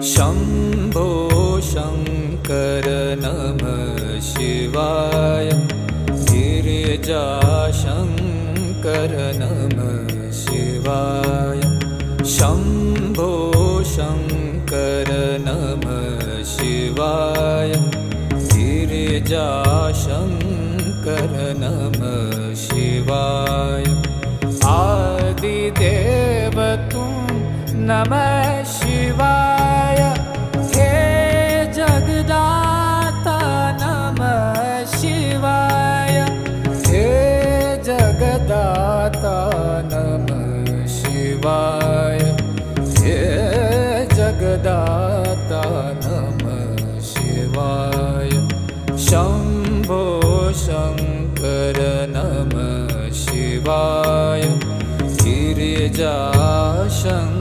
शम्भो शङ्कर नमः शिवाय। गिरिजाशङ्कर नमः शिवाय। शम्भो शङ्कर नमः शिवाय। गिरिजाशङ्कर नमः शिवाय। आदिदेव तुम नमः शिवाय। हे जगदाता नमः शिवाय। हे जगदाता नमः शिवाय। हे जगदाता नमः शिवाय। शम्भो शङ्कर नमः शिवाय। गिरिजाशङ्कर